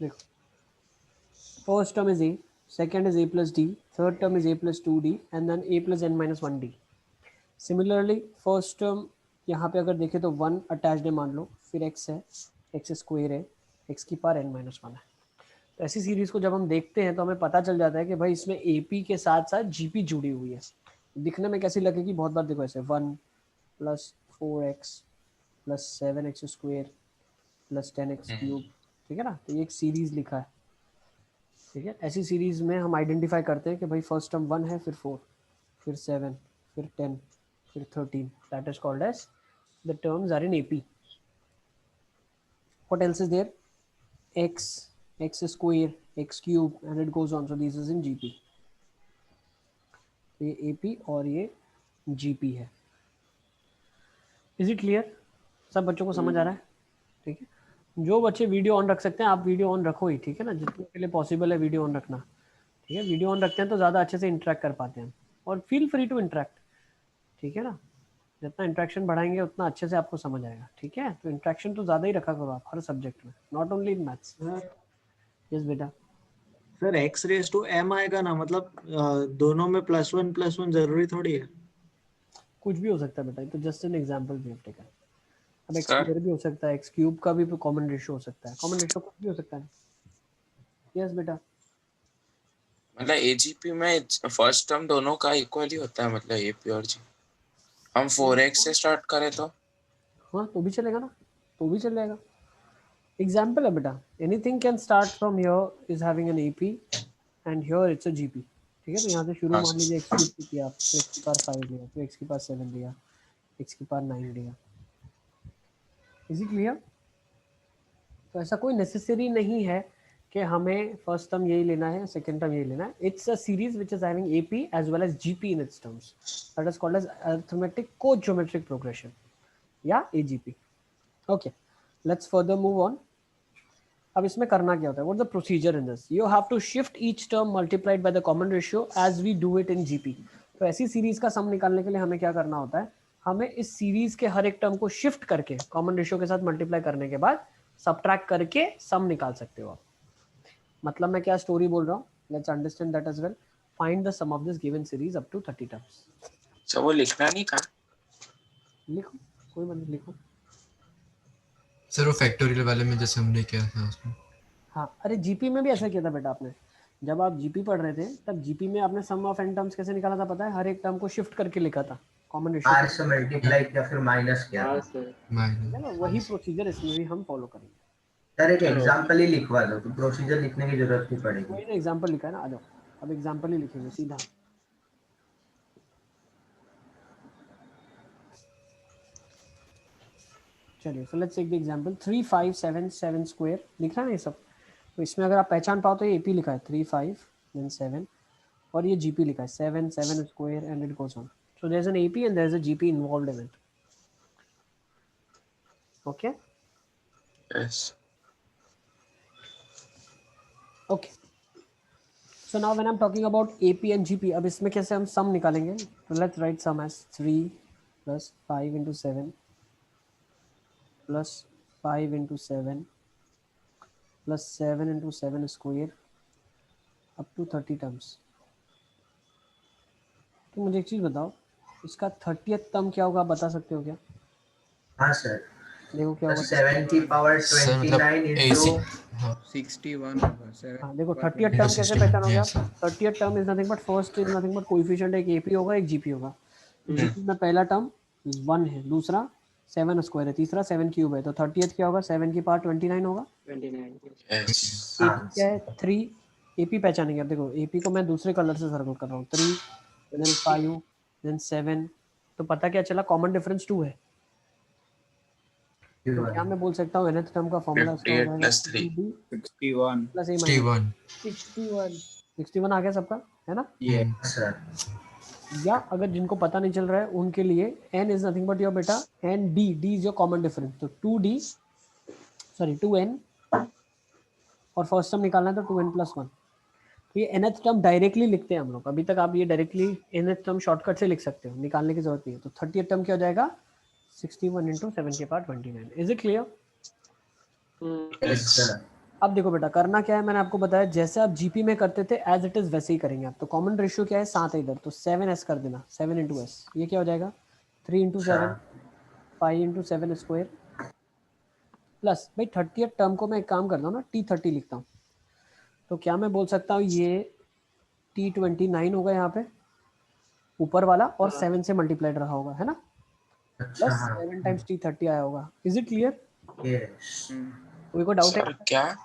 देखो, first term is a, second is a plus d, third term is a plus 2d and then a plus n minus 1d. Similarly first term यहाँ पे अगर देखें तो 1 attached है मान लो, फिर x है, x स्क्वायर है, x की पावर n minus 1 है. तो ऐसी सीरीज को जब हम देखते हैं तो हमें पता चल जाता है कि भाई इसमें AP के साथ साथ GP जुड़ी हुई है. दिखने में कैसी लगेगी, बहुत बार देखो ऐसे 1 plus 4x plus 7x square plus 10x cube, ठीक है ना. तो ये एक सीरीज लिखा है, ठीक है. ऐसी सीरीज में हम आइडेंटिफाई करते हैं कि भाई फर्स्ट टर्म 1 है, फिर 4, फिर 7, फिर 10, फिर 13. That is called as the terms are in AP. What else is there? X, x square, x cube and it goes on. So this is in GP. तो ये AP और ये GP है. Is it clear? सब बच्चों को समझ आ रहा है? ठीक है. जो बच्चे वीडियो ऑन रख सकते हैं आप वीडियो ऑन रखो ही, ठीक है ना. जितने के लिए पॉसिबल है वीडियो ऑन रखना, ठीक है. वीडियो ऑन रखते हैं तो ज़्यादा अच्छे से इंटरेक्ट कर पाते हैं. और फील फ्री टू इंटरेक्ट, ठीक है ना. जितना इंटरेक्शन बढ़ाएंगे उतना अच्छे से आपको समझ आएगा, ठीक है. तो इंटरेक्शन तो ज़्यादा ही रखा करो आप हर सब्जेक्ट में, not only in maths. Yes बेटा. Sir X raise to M आएगा ना, मतलब दोनों में +1 जरूरी थोड़ी है. कुछ भी हो सकता है बेटा, तो just an example we have taken. अब एक्स सर स्क्वायर भी हो सकता है, एक्स क्यूब का भी कॉमन रेशियो हो सकता है, कॉमन रेशियो कुछ भी हो सकता है. यस बेटा. मतलब AGP में फर्स्ट टर्म दोनों का इक्वल ही होता है, मतलब AP और G. हम 4x से स्टार्ट करें तो हाँ तो भी चलेगा ना, तो भी चल जाएगा. एग्जाम्पल है बेटा, anything can start from here is having an AP and here it's a GP. ठीक है. तो यहाँ से शुरू हाँ मान लीजिए एक्स क्यूब से किया, तो एक्स की पावर 5 लिया, तो एक्स की पावर 7 लिया, एक्स की पावर 9 लिया. Is it clear? तो ऐसा कोई नेसेसरी नहीं है कि हमें फर्स्ट टर्म यही लेना है, सेकंड टर्म यही लेना है. It's a series which is having AP as well as GP in its terms. That is called as arithmetic co-geometric progression या AGP. Okay, let's further move on. अब इसमें करना क्या होता है, what the procedure in this. You have to shift each term multiplied by the common ratio as we do it in GP. तो ऐसी series का सम निकालने के लिए हमें क्या करना होता है, हमें इस सीरीज के हर एक टर्म को शिफ्ट करके कॉमन रेशियो के साथ मल्टीप्लाई करने के बाद सबट्रैक्ट करके सम निकाल सकते हो आप. मतलब मैं क्या स्टोरी बोल रहा हूँ, let's understand that as well. Find the sum of this given series up to 30 terms. Sir वो लिखना नहीं था. लिखो, कोई बात नहीं, लिखो. सर वो फैक्टोरियल वाले में जैसे हमने किया था उसमें. हाँ, अरे GP में भी ऐसा किया था बेटा आपने. जब आप GP पढ़ रहे थे तब GP में आपने सम ऑफ n टर्म्स कैसे निकाला था पता है, हर एक टर्म को शिफ्ट करके लिखा था कॉमन रेशियो R से मल्टीप्लाई किया फिर माइनस किया. है ना. वही प्रोसीजर इसमें भी हम फॉलो करेंगे. सर एक एग्जांपल ही लिखवा दो तो प्रोसीजर लिखने की जरूरत नहीं पड़ेगी. वही ना एग्जांपल लिखा है ना, आ जाओ. अब एग्जांपल ही लिखेंगे सीधा. चलिए, so let's take the example 3 5 7 7 square. लिखना है ये सब. तो इसमें अगर आप पहचान पाओ तो ये AP लिखा है 3 5 देन 7, और ये GP लिखा है 7 7 square and it goes on. So there is an AP and there is a GP involved in it. Okay. Yes. Okay, so now when I am talking about AP and GP, अब इसमें कैसे हम sum निकालेंगे. तो let's write sum as 3 plus 5 into 7 plus 5 into 7 plus 7 into 7 square up to 30 terms. तो मुझे एक चीज़ बताओ, इसका 30th टर्म क्या होगा, आप बता सकते हो क्या? हाँ सर. देखो क्या होगा. 7 की पावर सर मतलब 29 AC. इंटू हाँ 61 होगा सर. हाँ देखो 30th टर्म कैसे 60, पहचानोगे yes. आप. 30th term is nothing but first is nothing but coefficient, एक AP होगा एक GP होगा. GP में पहला टर्म 1 है, दूसरा 7 स्क्वायर है, तीसरा 7 क्यूब है. तो 30th क्या होगा, 7 की पावर 29 होगा. 29. यस. AP क्या है 3. AP पहचानेंगे. अब देखो AP को मैं दूसरे कलर से सर्कल कर रहा हूँ. 3 देन 5 देन 7. तो पता क्या चला, कॉमन डिफरेंस 2 है. तो क्या मैं बोल सकता हूँ nth टर्म का फॉर्मूला इसका हो 58 जाएगा plus 3. 61. Plus A 61. 61. 61 आ गया सबका, है ना. Yes. सर. या अगर जिनको पता नहीं चल रहा है उनके लिए n is nothing but your बेटा n d is your common difference. तो 2d सॉरी 2n, और फर्स्ट टर्म निकालना है तो 2n प्लस 1. तो ये nth टर्म डायरेक्टली लिखते हैं हम लोग. अभी तक आप ये डायरेक्टली nth टर्म शॉर्टकट से लिख सकते हो, निकालने की जरूरत नहीं है. तो 30th टर्म क्या हो जाएगा, 61 इंटू 7 के power 29. Is it clear? Yes sir. अब देखो बेटा करना क्या है, मैंने आपको बताया जैसे आप जीपी में करते थे एज इट इज वैसे ही करेंगे आप। तो कॉमन रेशियो क्या है, 7 है इधर, तो 7s कर देना, 7 इंटू एस, ये क्या हो जाएगा 3 इंटू 7, 5 इंटू 7 स्क्वायर प्लस भाई 30th टर्म को मैं एक काम करता हूँ ना, T30 लिखता हूँ। तो क्या मैं बोल सकता हूँ ये T29 होगा यहाँ पे ऊपर वाला, और 7 से मल्टीप्लाइड रहा होगा, है ना, अच्छा प्लस हाँ 7 टाइम्स T30 आया होगा। Is it clear? यस कोई को डाउट है? सर क्या?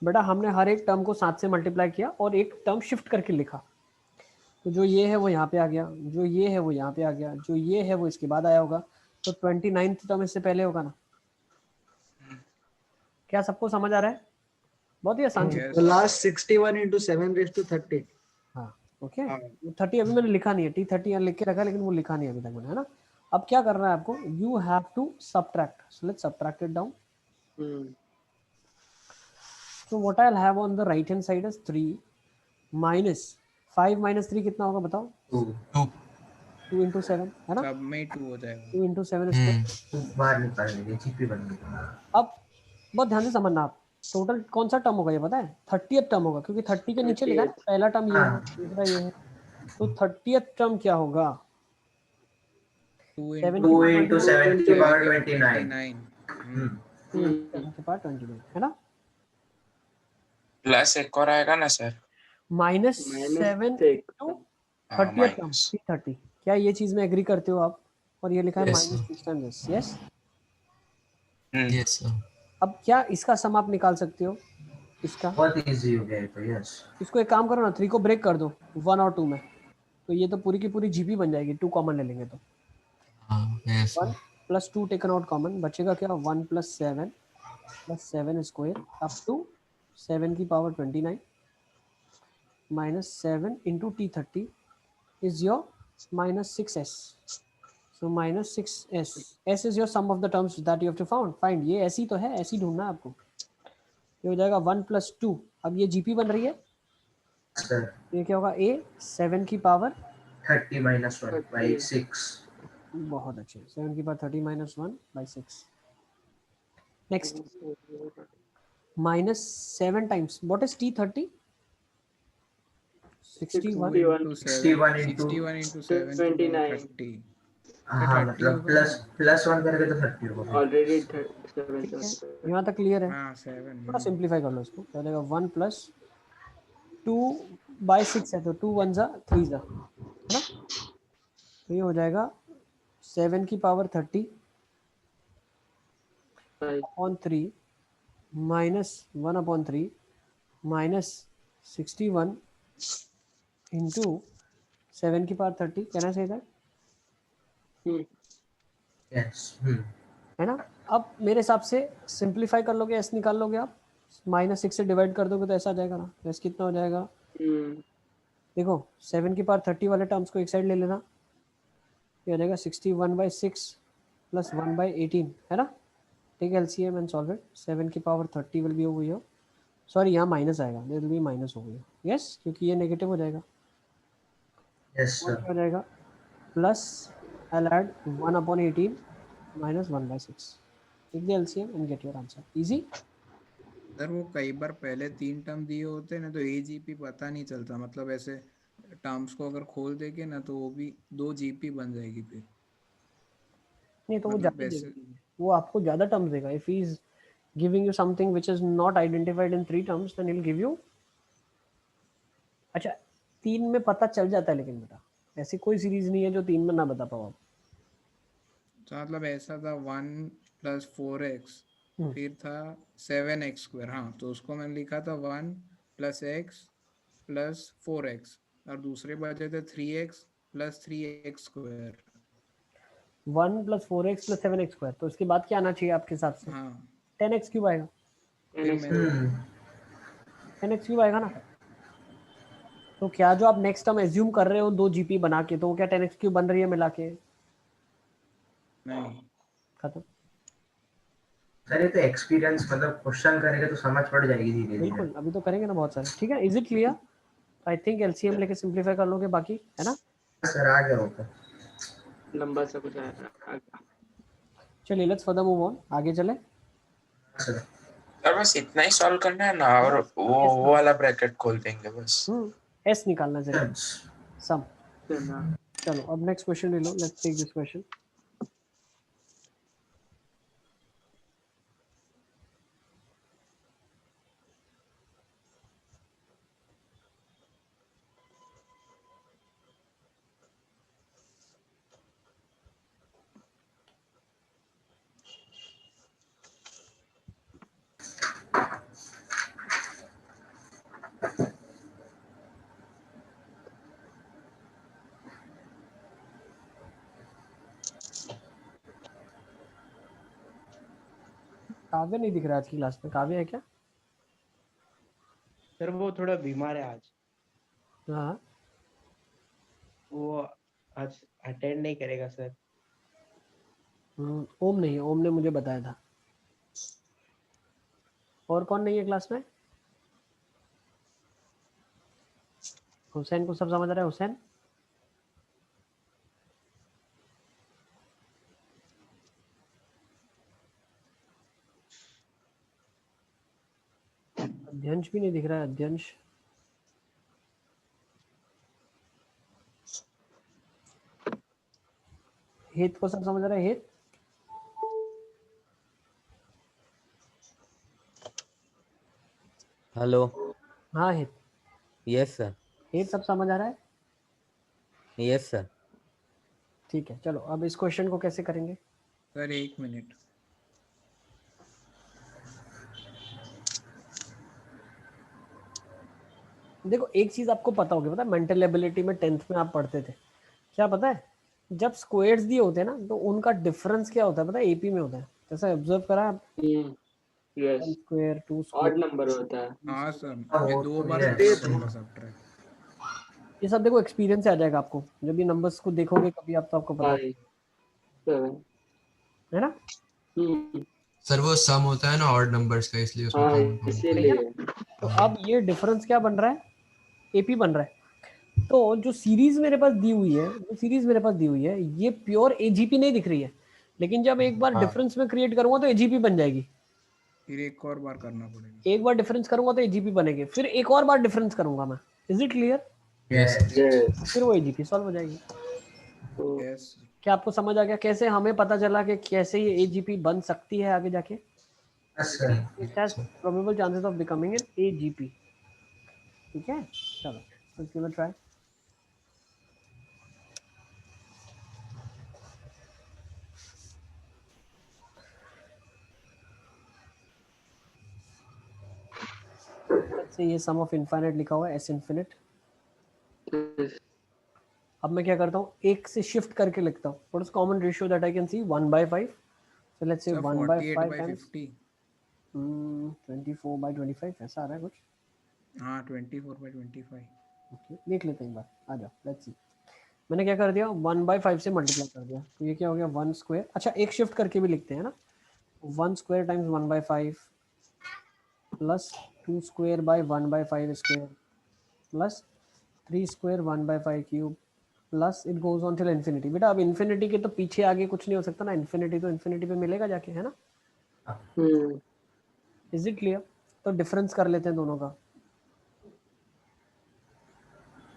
बेटा हमने हर एक टर्म को 7 से मल्टीप्लाई किया और एक टर्म शिफ्ट करके लिखा। तो जो ये है वो यहाँ पे आ गया, जो ये है वो यहाँ पे आ गया, जो ये है वो इसके बाद आया होगा। तो 29th टर्म इससे पहले होगा ना। क्या सबको समझ आ रहा है? बहुत ही आसान चीज। Yes. The last 61 into 7 raised to 30. हाँ ओके। हाँ। 30 अभी मैंने लिखा नहीं है, T30 यहाँ लिख के रखा है लेकिन वो लिखा नहीं है अभी तक मैंने, है ना। अब क्या करना है आपको, you have to subtract, so let's subtract it down. So what I'll have on the right hand side is 3 minus 5 minus 3 कितना होगा बताओ? 2 2 2 into 7 है ना, सब में 2 हो जाएगा। 2 into 7 स्क्वायर। 2 बाहर निकाल लीजिए, जीपी बन गई। अब बहुत ध्यान से समझना आप, टोटल कौन सा टर्म होगा ये पता है? 30th टर्म होगा, क्योंकि 30 के नीचे लिखा है ना, पहला टर्म ये है, दूसरा ये है। तो 30th टर्म क्या होगा? 2 7 2 into 7 की पावर 29 7 के पावर 29 है ना, प्लस एक और आएगा ना sir? -7 into 30th term minus. T30। क्या ये चीज में एग्री करते हो आप? और ये लिखा है Yes, sir. -6 times this, yes। Yes sir. अब क्या इसका सम आप निकाल सकते हो इसका? बहुत इजी हो गया ये तो। यस इसको एक काम करो ना, 3 को ब्रेक कर दो 1 और 2 में, तो ये तो पूरी की पूरी जीपी बन जाएगी। 2 कॉमन ले लेंगे तो हाँ yes 1 plus 2 taken out common, बचेगा क्या 1 प्लस 7 स्क्वायर अप टू 7 की power 29 minus 7 into T30 is your -6s. So -6s. S is your sum of the terms that you have to find. ये ऐसी तो है, ऐसी ढूंढना है आपको। ये हो जाएगा 1 + 2। अब ये जीपी बन रही है, सर। ये क्या होगा a 7 की पावर 30 minus 1 by 6। बहुत अच्छे, 7 की power 30 - 1 by 6। Next -7 times what is T30? 61 into 61 7 into 61 into 7 की पावर 30। हाँ 30 मतलब होगा +1 करेंगे तो 30 होगा। ऑलरेडी यहाँ तक क्लियर है? हाँ 7 थोड़ा सिंप्लीफाई कर लो इसको, क्या हो जाएगा 1 + 2 by 6 है, तो 2 1 ज़ा 3 ज़ा, है ना। तो ये हो जाएगा 7 की पावर 30 अपॉन 3 -1 अपॉन 3 -61 इंटू 7 की पावर 30। कहना चाहिए था, यस है ना। अब मेरे हिसाब से सिंप्लीफाई कर लोगे, एस निकाल लोगे आप, -6 से डिवाइड कर दोगे तो ऐसा आ जाएगा ना। एस कितना हो जाएगा? देखो 7 की पावर 30 वाले टर्म्स को एक साइड ले लेना, ये हो जाएगा 61/6 + 1/18, है ना। Take LCM and solve it. 7 की power 30 will be over here, sorry यहाँ माइनस आएगा, there will be minus over here, yes, क्योंकि ये नेगेटिव हो जाएगा। यस और सर। क्या हो जाएगा plus I will add 1/18 - 1/6। Take the LCM and get your answer, easy. Sir वो कई बार पहले 3 टर्म दिए होते हैं ना, तो एजीपी पता नहीं चलता, मतलब ऐसे टर्म्स को अगर खोल देंगे ना तो वो भी 2 जीपी बन जाएगी फिर। नहीं तो वो मतलब ज़्यादा वैसे देगा, वो आपको ज़्यादा टर्म्स देगा। If he is giving you something which is not identified in 3 terms then he will give you. अच्छा 3 में पता चल जाता है, लेकिन बेटा ऐसी कोई सीरीज नहीं है जो 3 में ना बता पाओ आप। तो मतलब ऐसा था 1 + 4x, फिर था 7x², हाँ तो उसको मैंने लिखा था 1 + x + 4x, और दूसरे बचे थे 3x + 3x²। 1 + 4x + 7x², तो इसके बाद क्या आना चाहिए आपके हिसाब से? हाँ 10x³ आएगा, फिर मैं 10x³ आएगा ना। तो क्या जो आप नेक्स्ट टर्म एज्यूम कर रहे हो 2 जीपी बना के, तो वो क्या 10x³ बन रही है मिला के? नहीं खत्म। सर ये तो एक्सपीरियंस, मतलब क्वेश्चन करेंगे तो समझ पड़ जाएगी धीरे धीरे। बिल्कुल, अभी तो करेंगे ना बहुत सारे, ठीक है। Is it clear? I think LCM लेके सिंपलीफाई कर लोगे बाकी, है ना। सर आ गया होगा। लंबा सा कुछ आया। चलिए लेट्स फर्दर मूव ऑन, आगे चले। सर सर बस इतना ही सॉल्व करना है ना, और वो वाला ब्रैकेट खोल देंगे बस। एस निकालना चाहिए सम। करना। चलो अब नेक्स्ट क्वेश्चन ले लो, लेट्स टेक दिस क्वेश्चन। काव्य नहीं दिख रहा आज की क्लास में, काव्य है क्या? सर वो थोड़ा बीमार है आज, हाँ वो आज अटेंड नहीं करेगा सर। ओम नहीं है, ओम ने मुझे बताया था। और कौन नहीं है क्लास में? हुसैन को सब समझ रहा है? हुसैन अध्यंश भी नहीं दिख रहा है, अध्यंश। हेत को सब समझ रहा है? हेत हेलो। हाँ हेत, यस सर। हेत सब समझ आ रहा है? Yes sir. ठीक है, चलो अब इस क्वेश्चन को कैसे करेंगे? Sir 1 minute. देखो एक चीज आपको पता होगी, पता है मेंटल एबिलिटी में 10th में आप पढ़ते थे, क्या पता है? जब स्क्वायर्स दिए होते हैं ना तो उनका डिफरेंस क्या होता है पता है? एपी में होता है। जैसे ऑब्जर्व करा आप? Yes, 1 square 2 odd square. Number होता है। हाँ सर, हाँ, ये वो 2 तो बार ये करना है। पड़ेगा सब्ट्रैक्ट। ये सब देखो एक्सपीरियंस से आ जाएगा आपको, जब ये नंबर्स को देखोगे कभी आप तो आपको पता 5 7। है ना। सर वो सम होता है ना ऑड नंबर्स का, इसलिए उसमें हाँ कॉमन कॉमन। इसीलिए। तो अब ये डिफरेंस क्या बन रहा है? एपी बन रहा है। तो जो सीरीज मेरे पास दी हुई है, जो सीरीज मेरे पास दी हुई है, ये प्योर एजीपी नहीं दिख रही है, लेकिन जब एक बार हाँ। डिफरेंस में क्रिएट करूंगा तो एजीपी बन जाएगी। फिर एक और बार करना पड़ेगा। एक बार डिफरेंस करूंगा तो एजीपी बनेगी, फिर एक और बार डिफरेंस करूंगा मैं। Is it clear? Yes yes. फिर वो एजीपी सॉल्व हो जाएगी। यस। क्या आपको समझ आ गया कैसे हमें पता चला कि कैसे ये एजीपी बन सकती है आगे जाके? Sir. It has probable chances of becoming an AGP. ठीक है, चलो लेट्स गिव इट ट्राई। से ये सम ऑफ इनफाइनाइट लिखा हुआ है, एस इनफिनिट। अब मैं क्या करता हूँ, एक से शिफ्ट करके लिखता हूँ। What is common ratio that I can see? 1/5। So let's say sir 1/5 48 by times 50। 24/25 ऐसा आ रहा है कुछ। हाँ 24/25। ओके देख लेते हैं एक बार, आ जाओ लेट्स सी। मैंने क्या कर दिया, 1/5 से मल्टीप्लाई कर दिया, तो ये क्या हो गया 1 स्क्वायर। अच्छा एक शिफ्ट करके भी लिखते हैं ना, 1 square times 1/5 plus 2 square by 1/5 square plus 3 square 1/5 cube plus it goes on till infinity. बेटा अब इन्फिनिटी के तो पीछे आगे कुछ नहीं हो सकता ना, इन्फिनिटी तो इन्फिनिटी पे मिलेगा जाके, है ना। Is it clear? तो डिफरेंस कर लेते हैं दोनों का।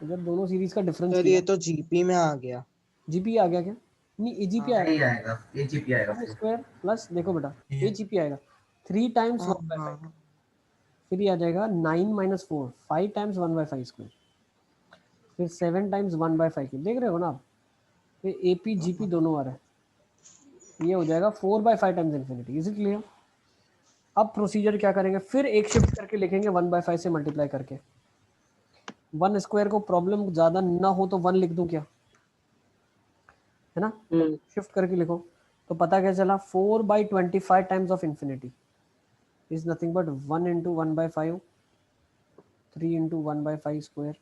तो जब दोनों सीरीज का डिफरेंस सर किया, ये तो जीपी में आ गया। जीपी आ गया क्या? नहीं एजीपी हाँ। आएगा। नहीं आएगा, एजीपी आएगा वन फिर। स्क्वायर प्लस देखो बेटा एजीपी आएगा 3 टाइम्स हाँ 1/5, हाँ। फिर ये आ जाएगा 9 - 4 5 टाइम्स 1/5 स्क्वायर, फिर 7 टाइम्स 1/5 क्यूब। देख रहे हो ना आप, ये एपी जीपी दोनों आ रहा है। ये हो जाएगा 4/5 times infinity. Is it clear? अब प्रोसीजर क्या करेंगे, फिर एक शिफ्ट करके लिखेंगे 1/5 से मल्टीप्लाई करके। 1 स्क्वायर को प्रॉब्लम ज्यादा ना हो तो 1 लिख दूं क्या, है ना। शिफ्ट करके लिखो तो पता क्या चला, 4/25 times of infinity is nothing but 1 × 1/5, 3 × 1/5 square,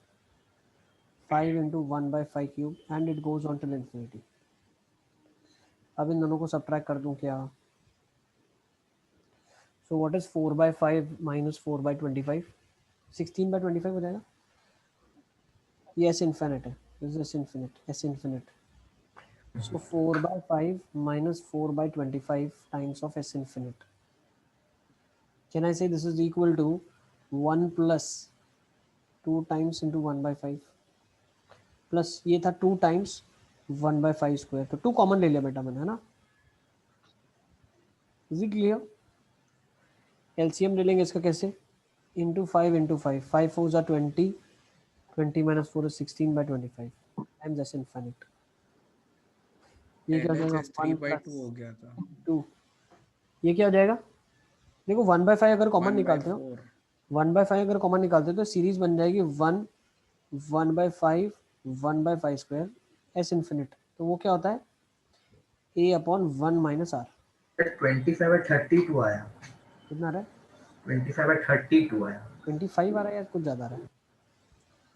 5 × 1/5 cube and it goes on till infinity. अब इन दोनों को सब्ट्रैक्ट कर दूं क्या? So what is 4/5 - 4/25? 16/25 हो जाएगा। ये एस इन्फिनिट है, this is S infinite, S infinite. So 4/5 - 4/25 times of S infinite. Can I say this is equal to 1 plus 2 times into 1 by 5 plus ये था 2 टाइम्स 1 by 5 स्क्वायर, तो 2 common ले लिया बेटा मैंने, है ना? Is it clear? एलसीएम ले लेंगे इसका कैसे? Into 5 into 5, 5 4 are 20, 20 minus 4 is 16 by 25 times s infinite. ये क्या हो जाएगा? LHS 3/2 हो गया था 2. ये क्या हो जाएगा? देखो 1 by 5 अगर कॉमन 1/4 निकालते हो, 1 by 5 अगर कॉमन निकालते हो तो सीरीज बन जाएगी 1 1 by 5 1 by 5 square s infinite. तो वो क्या होता है? a upon 1 minus r. 25/32 आया, कितना आ रहा है? 25/32 आया, 25 आ रहा है या कुछ ज्यादा आ रहा है?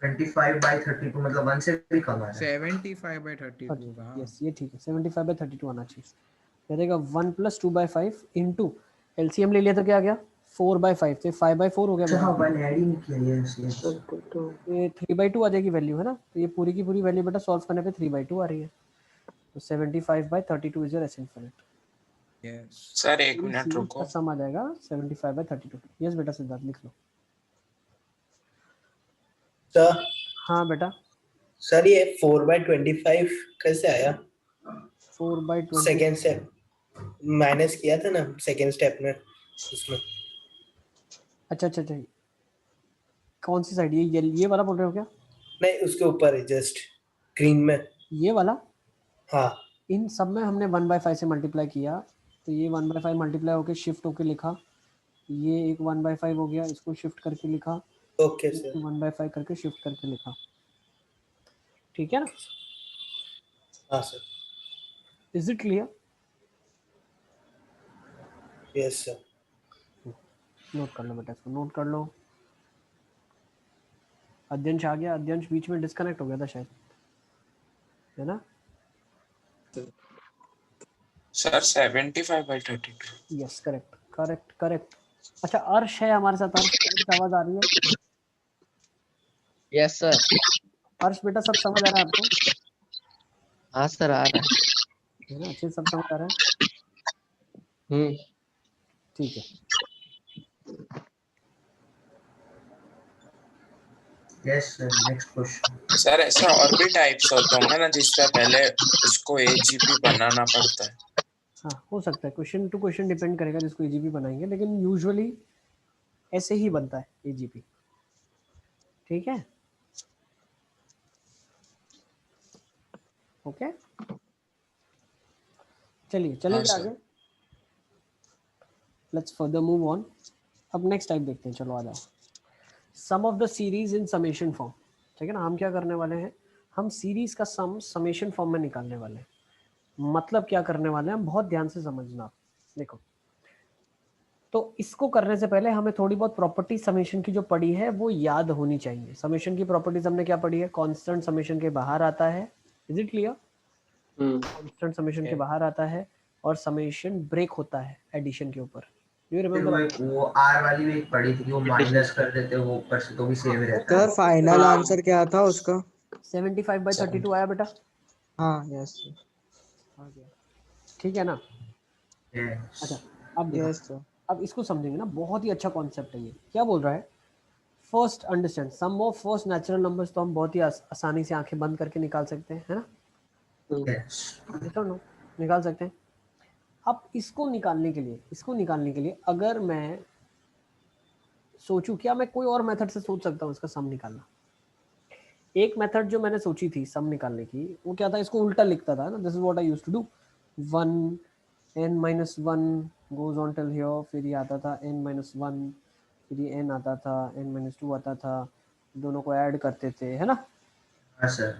25/32 मतलब 1 से भी कम आ रहा है। 75/32 का हाँ। यस, ये ठीक है, 75/32 आना चाहिए। क्या देगा? 1 plus 2 by 5 इंटू एलसीएम ले लिया तो क्या आ गया? 4 by 5, तो 5/4 हो गया अच्छा हाँ, बेटा। 1 ऐड ही नहीं किया, यस यस। ये 3/2 आ जाएगी वैल्यू, है ना? तो ये पूरी की पूरी वैल्यू बेटा सॉल्व करने पे 3/2 आ रही है, तो 75/32 is your S infinite. Yes sir एक मिनट रुको। सम आ जाएगा 75/32। यस बेटा सिद्धार्थ लिख लो। सर हाँ बेटा, सर ये 4/25 कैसे आया? 4/20 सेकेंड स्टेप माइनस किया था ना सेकेंड स्टेप में, उसमें। अच्छा अच्छा अच्छा, कौन सी साइड? ये वाला बोल रहे हो क्या? नहीं, उसके ऊपर है जस्ट ग्रीन में। ये वाला? हाँ इन सब में हमने 1/5 से मल्टीप्लाई किया, तो ये 1/5 मल्टीप्लाई होके शिफ्ट होके लिखा, ये एक 1/5 हो गया, इसको शिफ्ट करके लिखा, ओके सर। 1/5 करके शिफ्ट करके लिखा, ठीक है ना? हाँ sir. Is it clear? Yes sir. Note कर लो बेटा, इसको नोट कर लो। अध्यंश आ गया, अध्यंश बीच में डिस्कनेक्ट हो गया था शायद, है ना? Sir 75/32। Yes correct correct correct. अच्छा अर्श है हमारे साथ, अर्श आवाज आ रही है? Yes sir. अर्श बेटा सब समझ आ रहा है आपको? हाँ सर आ रहा है ना? अच्छे से सब समझ आ रहा है? है। ठीक है। Yes sir, next question. Sir ऐसा और भी टाइप्स होते होंगे ना जिससे पहले उसको एजीपी बनाना पड़ता है? हाँ हो सकता है, क्वेश्चन टू क्वेश्चन डिपेंड करेगा जिसको एजीपी बनाएंगे, लेकिन यूजुअली ऐसे ही बनता है एजीपी, ठीक है? ओके चलिए चलेंगे हाँ, आगे। Let's further move on. अब नेक्स्ट टाइप देखते हैं, चलो आ जाओ। Sum of the series in summation form, ठीक है ना? हम क्या करने वाले हैं, हम सीरीज का सम समेशन फॉर्म में निकालने वाले हैं। मतलब क्या करने वाले हैं, हम बहुत ध्यान से समझना। देखो, तो इसको करने से पहले हमें थोड़ी बहुत प्रॉपर्टी समेशन की जो पढ़ी है वो याद होनी चाहिए। समेशन की प्रॉपर्टीज हमने क्या पढ़ी है? कांस्टेंट समेशन के बाहर आता है, is it clear? Constant summation के बाहर आता है और समेशन ब्रेक होता है एडिशन के ऊपर। You remember? वो आर वाली भी एक पढ़ी थी, वो माइनस कर देते हो वो ऊपर से तो भी सेम ही रहता है। सर फाइनल आंसर क्या था उसका? 75/32 आया बेटा। हाँ यस आ गया, ठीक है ना? Yes. अच्छा अब देखो, यस सर। अब इसको समझेंगे ना, बहुत ही अच्छा कॉन्सेप्ट है ये। क्या बोल रहा है? First understand sum of first natural numbers तो हम बहुत ही आसानी से आंखें बंद करके निकाल सकते हैं, है ना? Yes. नो निकाल सकते हैं। अब इसको निकालने के लिए अगर मैं सोचूं, क्या मैं कोई और मेथड से सोच सकता हूँ इसका सम निकालना? एक मेथड जो मैंने सोची थी सम निकालने की, वो क्या था? इसको उल्टा लिखता था ना। This is what I used to do. 1 n-1 goes on till here, फिर ये आता था n-1, फिर ये n आता था, n-2 आता था, दोनों को ऐड करते थे, है ना? हाँ सर।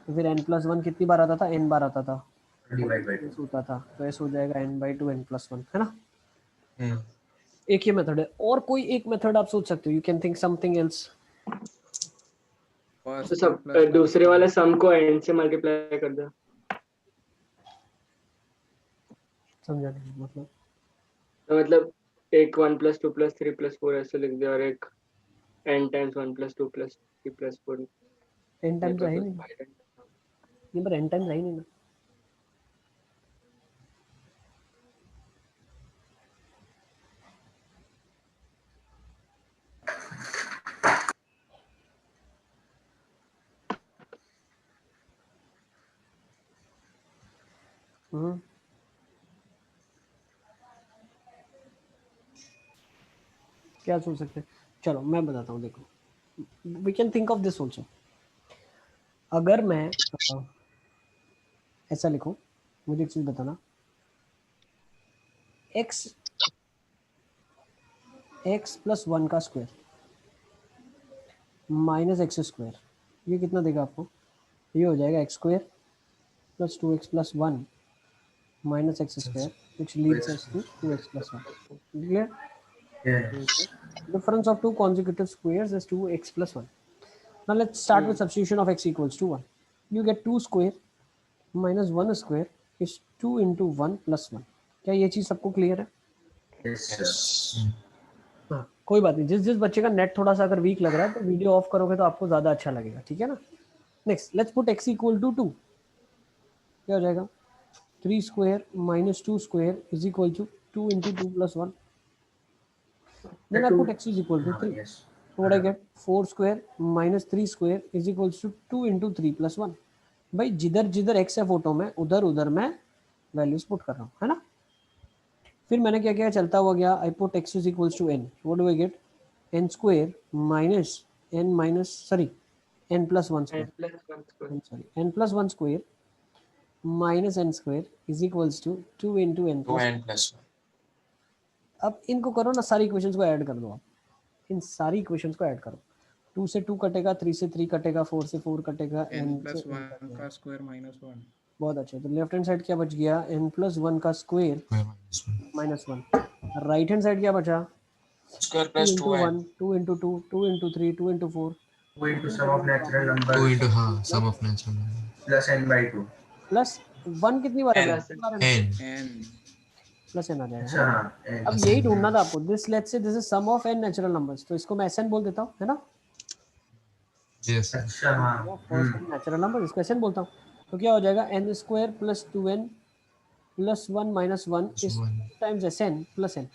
तो फिर n+1 कितनी बार आता था? n बार आता था, डिवाइड बाय 2 होता था, तो ऐसे हो जाएगा n/2 n+1, है ना? एक ये मेथड है। और कोई एक मेथड आप सोच सकते हो, you can think something else. तो सब दूसरे वाले सम को एंड से मल्टीप्लाई कर दो। समझा नहीं मतलब? तो मतलब एक 1 + 2 + 3 + 4 ऐसे लिख दे और एक n टाइम्स 1 + 2 + 3 + 4 n टाइम्स है ही नहीं, ये पर n टाइम्स है ही नहीं ना। क्या सोच सकते हैं? चलो मैं बताता हूँ, देखो we can think of this also. अगर मैं ऐसा लिखूं, मुझे एक चीज बताना, x प्लस 1 का स्क्वायर माइनस एक्स स्क्वायर, ये कितना देगा आपको? ये हो जाएगा x square plus 2x plus 1 minus x square, which leads us to 2x plus 1. Clear? Yes. Difference of two consecutive squares is 2x plus 1. Now let's start with substitution of x equals to 1. You get 2 square minus 1 square is 2 into 1 plus 1. क्या ये चीज सबको clear है? Yes, sir. हाँ, कोई बात नहीं, जिस जिस बच्चे का नेट थोड़ा सा अगर वीक लग रहा है तो वीडियो ऑफ करोगे तो आपको ज्यादा अच्छा लगेगा, ठीक है ना? Next let's put x equal to 2. क्या हो जाएगा? 3 square minus 2 square is equal to 2 into 2 plus 1. Then I put x is equal to 3. Yes. So what I get? 4 square minus 3 square is equals to 2 into 3 plus 1. भाई जिधर जिधर x है photo में उधर उधर मैं वैल्यूज पुट कर रहा हूँ, है ना? फिर मैंने क्या किया, चलता हुआ गया, I put x is equals to n. What do I get? n square minus n plus 1 square. n plus 1 square minus n square is equals to 2 into n plus 1. 2n plus 1. अब इनको करो ना, सारी equations को add कर दो आप, इन सारी इक्वेशंस को ऐड करो। 2 से 2 कटेगा, 3 से 3 कटेगा, 4 से 4 कटेगा, n n plus से n 1 का स्क्वायर माइनस 1। बहुत अच्छे। तो लेफ्ट हैंड साइड क्या बच गया? n plus 1 का square minus 1। Right hand side क्या बचा? Square 2 plus into 2n. 1, 2 into 2, 2 into 3, 2 into 4, 2 into sum of natural 2 numbers into हाँ sum of natural number plus n by 2. Plus 1 कितनी बार है? n n plus n आ जाएगा, अच्छा है ना? हाँ n. अब यही ढूंढना था आपको। This let's say this is sum of n natural numbers, तो इसको मैं Sn बोल देता हूँ, है ना? yes sir. अच्छा हाँ. फर्स्ट नेचुरल नंबर, इसको Sn बोलता हूँ। तो क्या हो जाएगा? n square plus 2n plus 1 minus 1 is times Sn plus n।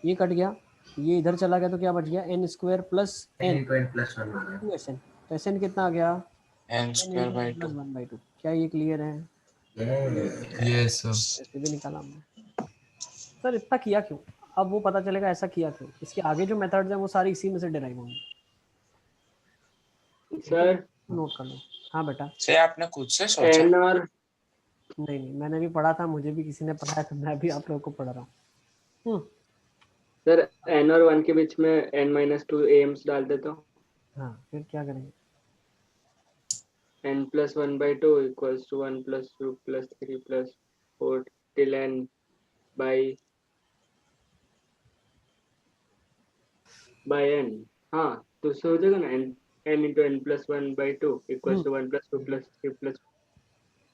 ये कट गया, ये इधर चला गया, तो क्या बच गया? n square plus n n into n plus 1 हो गया. 2Sn। तो Sn कितना आ गया? n square by 2. 1/2। क्या ये क्लियर है? yes sir. ऐसे भी निकाला हमने। सर इतना किया क्यों? अब वो पता चलेगा ऐसा किया क्यों। इसके आगे जो मेथड्स हैं वो सारी इसी में से डिराइव होंगे। सर नोट कर लो। हाँ बेटा। से आपने खुद से सोचा? n और नहीं, मैंने भी पढ़ा था, मुझे भी किसी ने पढ़ाया था, मैं भी आप लोगों को पढ़ा रहा हूँ। सर n और 1 के बीच में n-2 am's डाल देता हूँ। हाँ, फिर क्या करेंगे? n plus 1/2 equals to 1 plus 2 plus 3 plus 4 till n by n। हाँ तो उससे हो जाएगा ना, n into n plus 1/2 equals to 1 plus 2 plus 3 plus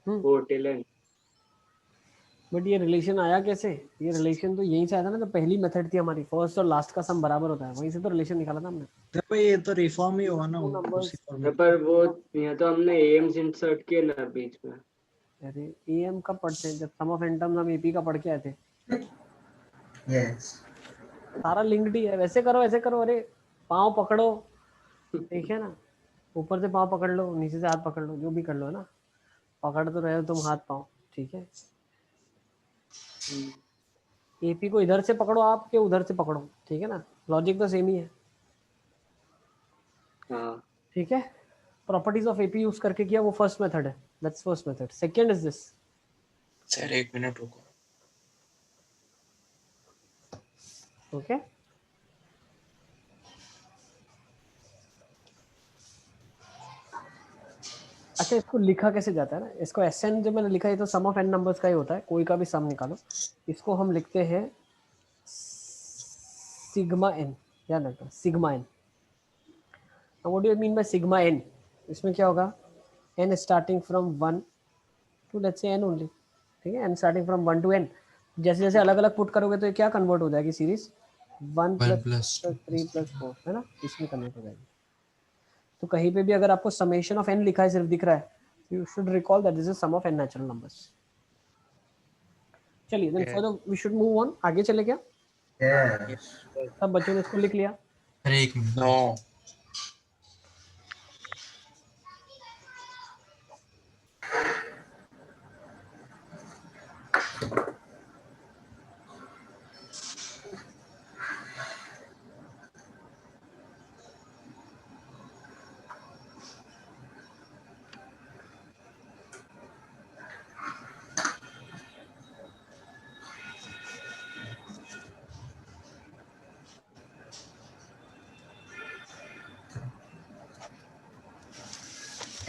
4 till n। But ये रिलेशन आया कैसे? ये रिलेशन तो यहीं से आया था ना, जो पहली मेथड थी हमारी, फर्स्ट और लास्ट का सम बराबर होता है, वहीं से तो रिलेशन निकाला था हमने। तो भाई ये तो रिफॉर्म ही हुआ ना, नंबर्स। पर वो यहाँ तो हमने am's इंसर्ट किए ना बीच में। अरे am कब पढ़ते हैं? जब सम ऑफ n टर्म्स हम ap का पढ़ के आए थे। Yes. सारा लिंक्ड ही है। वैसे करो, ऐसे करो, अरे पाँव पकड़ो, देखिए ना, ऊपर से पाँव पकड़ लो, नीचे से हाथ पकड़ लो, जो भी कर लो, है ना? पकड़ तो रहे हो तुम हाथ पाँव, ठीक है? एपी को इधर से पकड़ो आप, के उधर से पकड़ो, ठीक है ना? लॉजिक तो सेम ही है, ठीक है? प्रॉपर्टीज ऑफ एपी यूज करके किया, वो फर्स्ट मेथड है, that's first method. Second is this. Sir 1 minute रुको। ओके, अच्छा इसको लिखा कैसे जाता है ना? इसको Sn जो मैंने लिखा है तो सम ऑफ n नंबर्स का ही होता है, कोई का भी सम निकालो। इसको हम लिखते हैं सिग्मा n, याद रखना sigma n। What do you mean by sigma n? इसमें क्या होगा? n starting from 1 to let's say n only, ठीक है? n starting from 1 to n। जैसे जैसे अलग अलग पुट करोगे तो ये क्या कन्वर्ट हो जाएगी? सीरीज 1 प्लस 3 प्लस 4, है ना? इसमें कन्वर्ट हो जाएगी। तो कहीं पे भी अगर आपको समेशन ऑफ n लिखा है, सिर्फ दिख रहा है, you should recall that this is sum of n natural numbers. चलिए then further we should move on. आगे चले क्या? Yes. सब बच्चों ने इसको लिख लिया? अरे एक मिनट। नो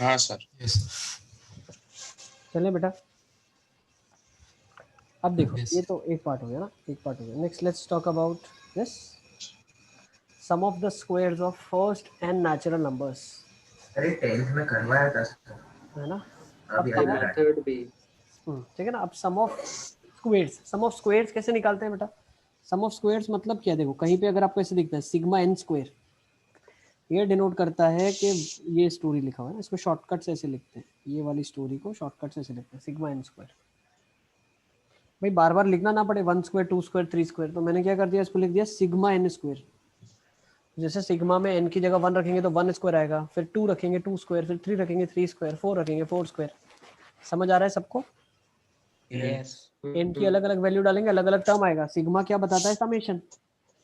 हाँ सर। यस चले बेटा, अब देखो Yes. ये तो एक पार्ट हो गया ना, एक पार्ट हो गया। Next let's talk about this, sum of the squares of first and natural numbers, अरे 10th में करवाया था है ना। अब अभी ये sum of- मेथड भी ठीक है ना। अब sum of squares, sum of squares कैसे निकालते हैं बेटा? सम ऑफ स्क्वायर्स मतलब क्या, देखो कहीं पे अगर आपको ऐसे दिखता है सिग्मा एन स्क्वायर, ये डिनोट करता है कि ये स्टोरी लिखा हुआ है ना, इसको शॉर्टकट से ऐसे लिखते हैं, ये वाली स्टोरी को शॉर्टकट से ऐसे लिखते हैं सिग्मा एन स्क्वायर। भाई बार बार लिखना ना पड़े 1 स्क्वायर 2 स्क्वायर 3 स्क्वायर, तो मैंने क्या कर दिया, इसको लिख दिया सिग्मा एन स्क्वायर। जैसे सिग्मा में एन की जगह 1 रखेंगे तो 1 स्क्वायर आएगा, फिर 2 रखेंगे 2 स्क्वायर, फिर 3 रखेंगे 3 स्क्वायर, 4 रखेंगे 4 स्क्वायर। समझ आ रहा है सबको? यस एन की अलग अलग वैल्यू डालेंगे, अलग अलग टर्म आएगा। सिग्मा क्या बताता है? समेशन,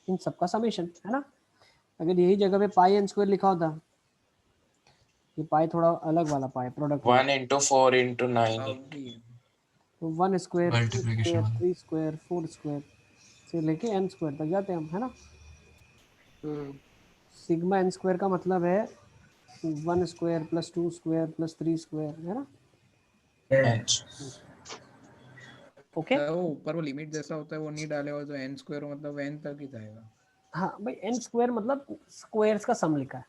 इन सबका समेशन, है ना। अगर यही जगह पे पाई एन स्क्वायर लिखा होता, ये पाई थोड़ा अलग वाला पाई प्रोडक्ट, 1 into 4 into 9 Out ही है। तो 1 स्क्वायर 2 Multiplication स्क्वायर वाला। 3 स्क्वायर 4 स्क्वायर से लेके एन स्क्वायर तक जाते हैं हम, है ना। सिग्मा एन स्क्वायर का मतलब है 1 square plus 2 square plus 3 square, है ना। ओके तो वो ऊपर वो लिमिट जैसा होता है वो नहीं डालेगा, तो n स्क्वायर मतलब n तक ही जाएगा। हाँ भाई, एन स्क्वायर मतलब स्क्वायर्स का सम लिखा है,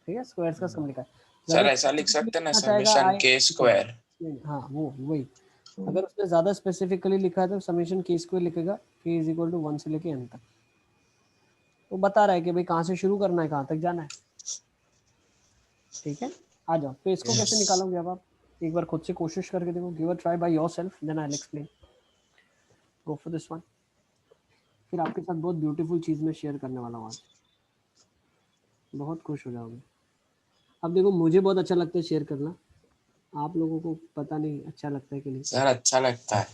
ठीक है, स्क्वायर्स का सम लिखा है। सर ज़्यादा ऐसा लिख सकते हैं ना, लिखना चाहेगा समेशन k स्क्वायर। हाँ वो वही, अगर उसने ज़्यादा स्पेसिफिकली लिखा है तो समेशन के स्क्वायर लिखेगा, के इज इक्वल टू 1 से लेके n तक। वो बता रहा है कि भाई कहाँ से शुरू करना है, कहाँ तक जाना है, ठीक है। आ जाओ, तो इसको कैसे निकालोगे अब आप एक बार खुद से कोशिश करके देखो, give a try by yourself, then I will explain. Go for this one. फिर आपके साथ बहुत ब्यूटीफुल चीज़ मैं शेयर करने वाला हूँ आज, बहुत खुश हो जाओगे। अब देखो मुझे बहुत अच्छा लगता है शेयर करना, आप लोगों को पता नहीं अच्छा लगता है कि नहीं। सर अच्छा लगता है।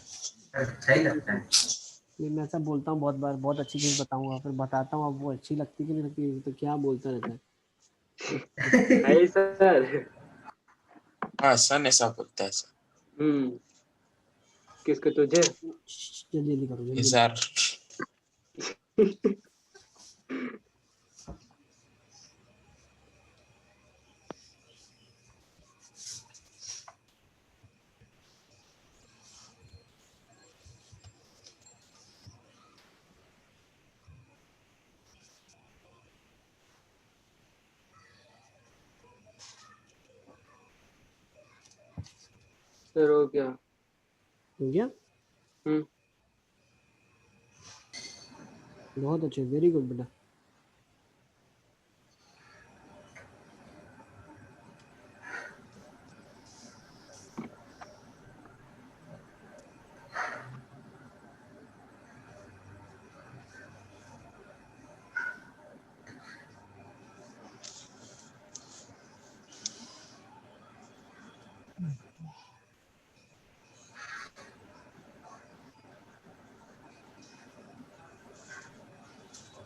अच्छा ही लगता है। ये मैं ऐसा बोलता हूँ बहुत बार, बहुत अच्छी चीज़ बताऊँगा, फिर बताता हूँ, अब वो अच्छी लगती कि नहीं लगती, तो क्या बोलता रहता है। है सर। हाँ सन ऐसा बोलता है सर। किसके? तुझे? जल्दी जल्दी करो, ये जल्दी। सर सर हो गया। हो गया, बहुत अच्छे, वेरी गुड बेटा।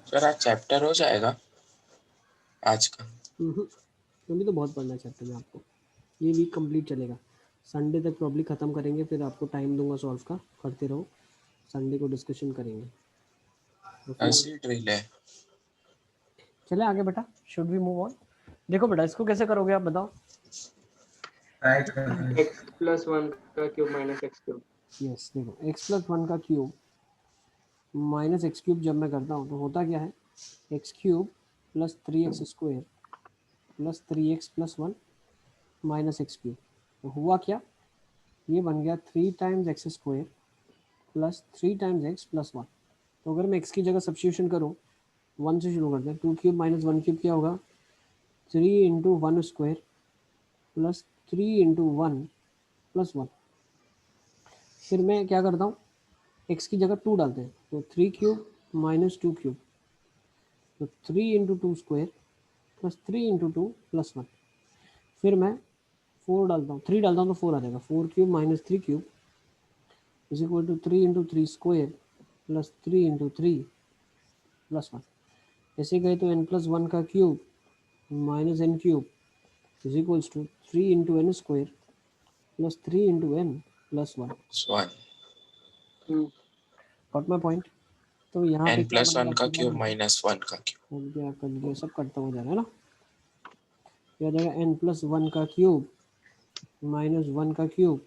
सर आज चैप्टर हो जाएगा आज का? अभी तो बहुत पढ़ना है चैप्टर में आपको, ये वीक कंप्लीट चलेगा, संडे तक प्रॉब्ली ख़त्म करेंगे, फिर आपको टाइम दूंगा सॉल्व का, करते रहो, संडे को डिस्कशन करेंगे। तो फिर ऐसी ड्रिल है। चले आगे बेटा, शुड वी मूव ऑन। देखो बेटा इसको कैसे करोगे आप बताओ। x प्लस 1 का cube minus x cube. Yes देखो x प्लस 1 का क्यूब माइनस एक्स क्यूब जब मैं करता हूँ तो होता क्या है, x cube plus 3x square plus 3x plus 1 minus x cube. तो हुआ क्या, ये बन गया 3 times x square plus 3 times x plus 1। तो अगर मैं x की जगह सब्स्टिट्यूशन करूँ, 1 से शुरू करते हैं, 2 क्यूब माइनस 1 क्यूब क्या होगा, 3 into 1 square plus 3 into 1 plus 1। फिर मैं क्या करता हूँ, x की जगह 2 डालते हैं, तो 3 क्यूब माइनस 2 क्यूब, तो 3 into 2 square plus 3 into 2 plus 1। फिर मैं 4 डालता हूँ, 3 डालता हूँ तो 4 आ जाएगा, 4 cube minus 3 cube is equal to 3 into 3 square plus 3 into 3 plus 1। ऐसे गए तो n प्लस 1 का cube minus n cube is equals to 3 into n square plus 3 into n plus 1। Got my point. तो यहाँ पे n क्या plus बनेगा, 1 का क्यूब माइनस 1 का क्यूब। क्या कर दिया, सब कटता हो जा रहा है ना। ये आ जाएगा n प्लस 1 का क्यूब माइनस 1 का cube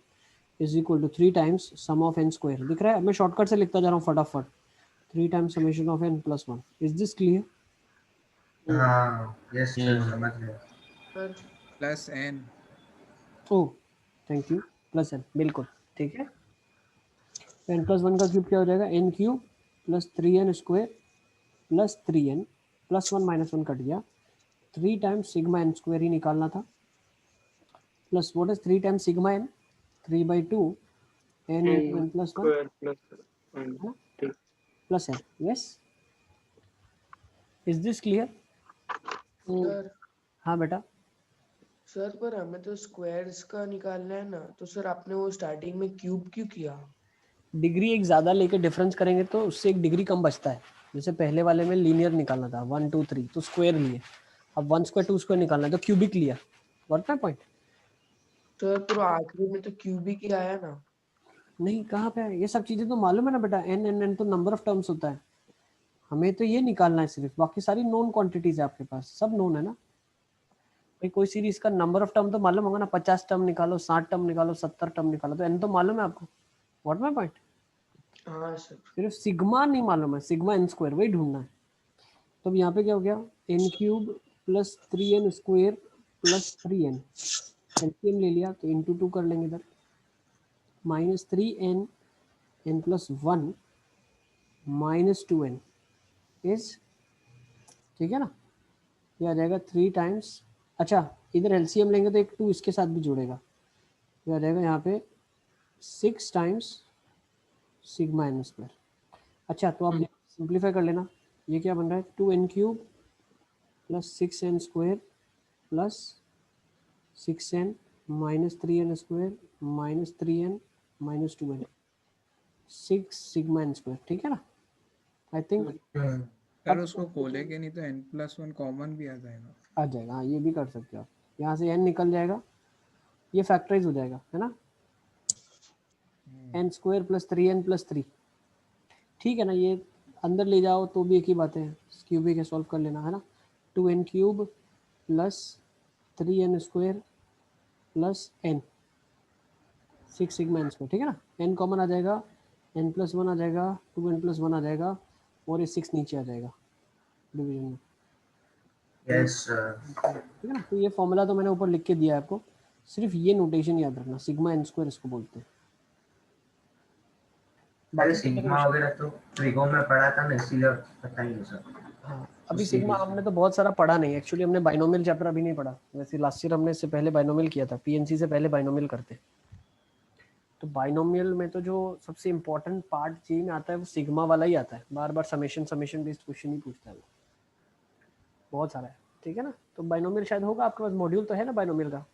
is equal to 3 times sum of n square. दिख रहा है? मैं शॉर्टकट से लिखता जा रहा हूँ फटाफट। 3 times summation of n plus 1। Is this clear? हाँ यस सर समझ गया। Sir plus N. Oh thank you. Plus n बिल्कुल ठीक है। n प्लस 1 का क्यूब क्या हो जाएगा? n cube plus 3n square plus 3n plus 1 minus 1 cut गया। 3 टाइम्स सिग्मा n स्क्वायर ही निकालना था plus what is 3 times sigma n? 3/2 n into n plus 1 square plus है ना plus n। Yes is this clear? Sir हाँ बेटा। Sir पर हमें तो स्क्वायर्स का निकालना है ना, तो सर आपने वो स्टार्टिंग में क्यूब क्यों किया? डिग्री एक ज़्यादा लेके डिफरेंस करेंगे तो उससे एक डिग्री कम बचता है। जैसे पहले वाले में लीनियर निकालना था 1 2 3 तो स्क्वायर लिए, अब 1 स्क्वायर 2 स्क्वायर निकालना है तो क्यूबिक लिया। What my point? सर पर आखिरी में तो क्यूबिक ही आया ना। नहीं कहाँ पे है? ये सब चीज़ें तो मालूम है ना बेटा। एन एन एन तो नंबर ऑफ टर्म्स होता है, हमें तो ये निकालना है सिर्फ। बाकी सारी नोन क्वांटिटीज है आपके पास, सब नोन है ना भाई। कोई सीरीज का नंबर ऑफ टर्म तो मालूम होगा ना। 50 टर्म निकालो, 60 टर्म निकालो, 70 टर्म निकालो, तो एन तो मालूम है आपको। What my point? हाँ सर। सिर्फ सिग्मा नहीं मालूम है, सिग्मा n स्क्वायर वही ढूंढना है। तो अब यहाँ पे क्या हो गया? n cube plus 3n square plus 3n LCM ले लिया तो इंटू 2 कर लेंगे इधर minus 3n n plus 1 minus 2n is ठीक है ना। ये आ जाएगा 3 टाइम्स। अच्छा इधर एलसीएम लेंगे तो एक 2 इसके साथ भी जुड़ेगा। ये आ जाएगा यहाँ पे 6 टाइम्स सिग्मा n स्क्वायर। अच्छा तो आप सिंप्लीफाई कर लेना। ये क्या बन रहा है? 2n cube plus 6n square plus 6n minus 3n square minus 3n minus 2n 6 sigma n square. ठीक है ना? आई थिंक सर उसको खोलेंगे नहीं तो n प्लस 1 कॉमन भी आ जाएगा। आ जाएगा। हाँ ये भी कर सकते हो आप। यहाँ से n निकल जाएगा, ये फैक्टराइज हो जाएगा है ना। n square plus 3n plus 3 ठीक है ना। ये अंदर ले जाओ तो भी एक ही बात है, क्यूबिक है, सॉल्व कर लेना है ना। 2n cube plus 3n square plus n 6 sigma n square. ठीक है ना। n कॉमन आ जाएगा, n प्लस 1 आ जाएगा, 2n प्लस 1 आ जाएगा और ये 6 नीचे आ जाएगा डिवीजन में। यस ठीक है ना। तो ये फॉर्मूला तो मैंने ऊपर लिख के दिया है आपको, सिर्फ ये नोटेशन याद रखना, सिग्मा n स्क्वायर इसको बोलते हैं। अरे सिग्मा वगैरह तो ट्रिगो में पढ़ा था ना, इसीलिए पता ही नहीं सर। हाँ अभी सिग्मा हमने तो बहुत सारा पढ़ा नहीं एक्चुअली। हमने बाइनोमियल चैप्टर अभी नहीं पढ़ा। वैसे लास्ट ईयर हमने इससे पहले बाइनोमियल किया था, पीएनसी से पहले बाइनोमियल करते। तो बाइनोमियल में तो जो सबसे इम्पोर्टेंट पार्ट जी में आता है वो सिग्मा वाला ही आता है। बार बार समेशन बेस्ड क्वेश्चन ही पूछता है वो, बहुत सारा है। ठीक है ना। तो बाइनोमियल शायद होगा आपके पास, मॉड्यूल तो है ना बाइनोमियल का।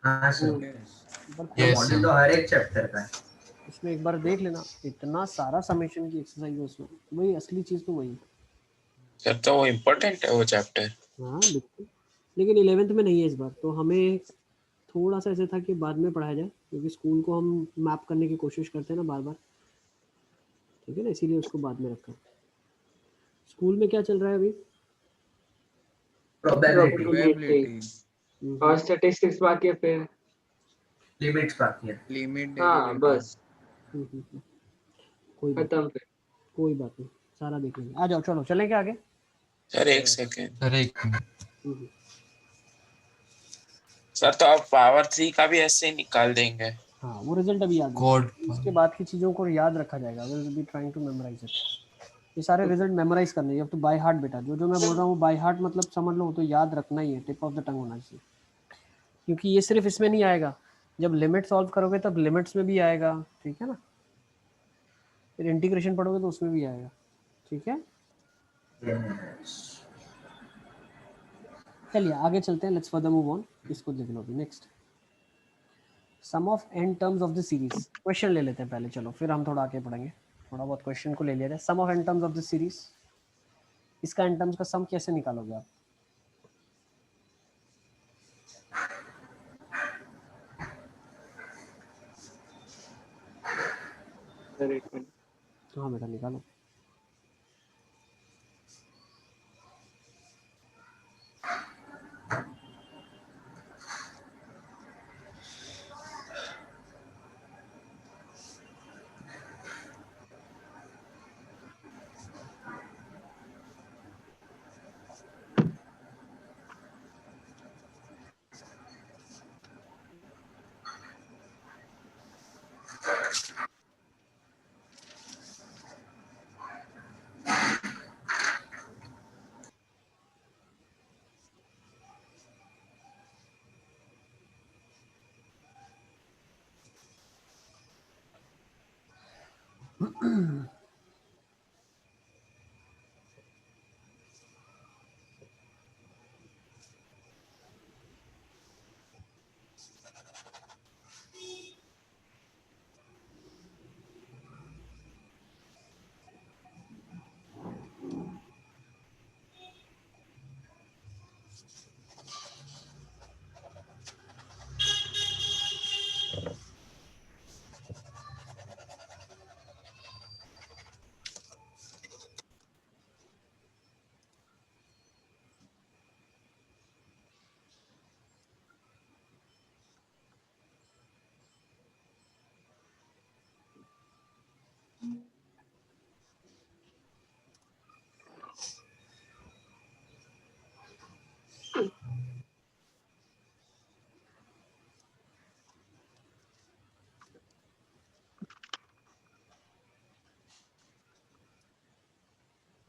हाँ सर मॉड्यूल तो हर एक चैप्टर का है। उसमें एक बार देख लेना, इतना सारा समेशन की एक्सरसाइज है उसमें। वही असली चीज़ तो वही है सर। तो वो इम्पोर्टेंट है वो चैप्टर। हाँ बिल्कुल, लेकिन 11th में नहीं है इस बार। तो हमें थोड़ा सा ऐसे था कि बाद में पढ़ाया जाए, क्योंकि स्कूल को हम मैप करने की कोशिश करते हैं ना बार बार। ठीक है ना, इसीलिए उसको बाद में रखा। स्कूल में क्या चल रहा है अभी? प्रोबेबिलिटी और स्टैटिस्टिक्स बाकी है, फिर लिमिट्स बाकी है। लिमिट हाँ बस कोई बात खत्म फिर। कोई बात नहीं, सारा देख लेंगे। आ जाओ चलो चलेंगे आगे। सर एक सेकेंड सर एक सर, तो आप पावर 3 का भी ऐसे ही निकाल देंगे? हाँ वो रिजल्ट अभी याद कोड इसके बाद की चीज़ों को याद रखा जाएगा। Will be trying to memorize it. ये सारे रिजल्ट मेमोराइज करने हैं अब तो बाय हार्ट बेटा। जो जो मैं बोल रहा हूँ बाय हार्ट मतलब समझ लो, तो याद रखना ही है, टिप ऑफ द टंग होना चाहिए। क्योंकि ये सिर्फ इसमें नहीं आएगा, जब लिमिट सॉल्व करोगे तब लिमिट्स में भी आएगा। ठीक है ना। फिर इंटीग्रेशन पढ़ोगे तो उसमें भी आएगा। ठीक है चलिए आगे चलते हैं। Let's further move on. इसको देख लो अभी next, sum of N terms of the series. Question ले लेते हैं पहले, चलो फिर हम थोड़ा आगे पढ़ेंगे। थोड़ा बहुत क्वेश्चन को ले लिया जाए। Sum of N terms of the series, इसका एन टर्म्स का सम कैसे निकालोगे आप? हाँ बेटा निकालो।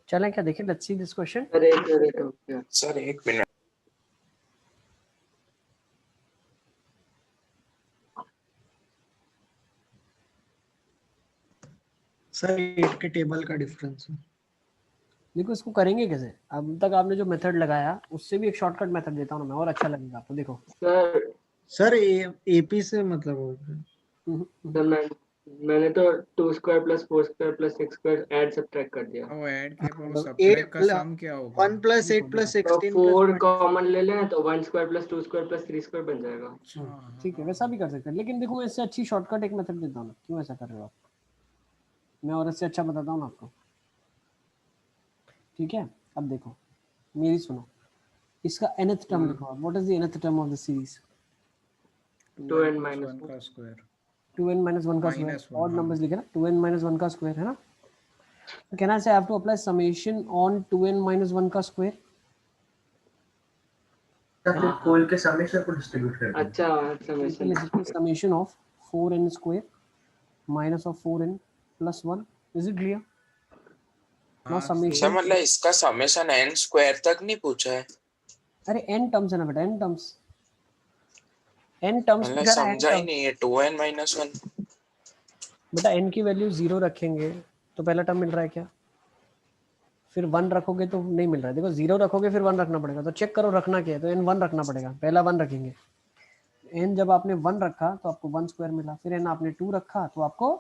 चलें क्या देखें, let's see this question. Sir एक मिनट हो गया। सर एक मिनट, सर 8 के टेबल का डिफरेंस है। देखो इसको करेंगे कैसे, अब तक आपने जो मेथड लगाया उससे भी एक शॉर्टकट मेथड देता हूँ ना मैं, और अच्छा लगेगा आपको। देखो सर एपी से मतलब हो गया। सर मैंने तो 2 square plus 4 square plus 6 square add subtract कर दिया। वो ऐड के पर मतलब सब्ट्रैक्ट का सम क्या होगा? 1 प्लस 8 प्लस तो 16 4 प्लस कॉमन ले लें तो 1 square plus 2 square plus 3 square बन जाएगा। ठीक है, वैसा भी कर सकते हैं, लेकिन देखो मैं इससे अच्छी शॉर्टकट एक मेथड देता हूँ ना, क्यों ऐसा कर रहे हो आप? मैं और इससे अच्छा बताता हूँ ना आपको, ठीक है? अब देखो मेरी सुनो, इसका nth टर्म लिखो। What is the nth term of the series? 2n - 1 का स्क्वायर। 2n - 1 का स्क्वायर, -1, ऑड हाँ। नंबर्स लिखे ना, 2n - 1 का स्क्वायर है ना। तो can I say I have to apply summation on 2n - 1 का स्क्वायर? फिर खोल के समेशन को डिस्ट्रीब्यूट कर दो। अच्छा summation of 4n square minus of 4n plus 1। Is it clear? Now अच्छा समेशन, मतलब इसका समेशन n स्क्वायर तक नहीं पूछा है? अरे n टर्म्स है ना बेटा, n टर्म्स मतलब पूछा ना, n समझा ही टर्म्स। नहीं है। 2n - 1 बेटा n की वैल्यू 0 रखेंगे तो पहला टर्म मिल रहा है क्या? फिर 1 रखोगे तो नहीं मिल रहा है। देखो 0 रखोगे फिर 1 रखना पड़ेगा, तो चेक करो रखना क्या है। तो n 1 रखना पड़ेगा, पहला 1 रखेंगे। n जब आपने 1 रखा तो आपको 1 स्क्वायर मिला, फिर n आपने 2 रखा तो आपको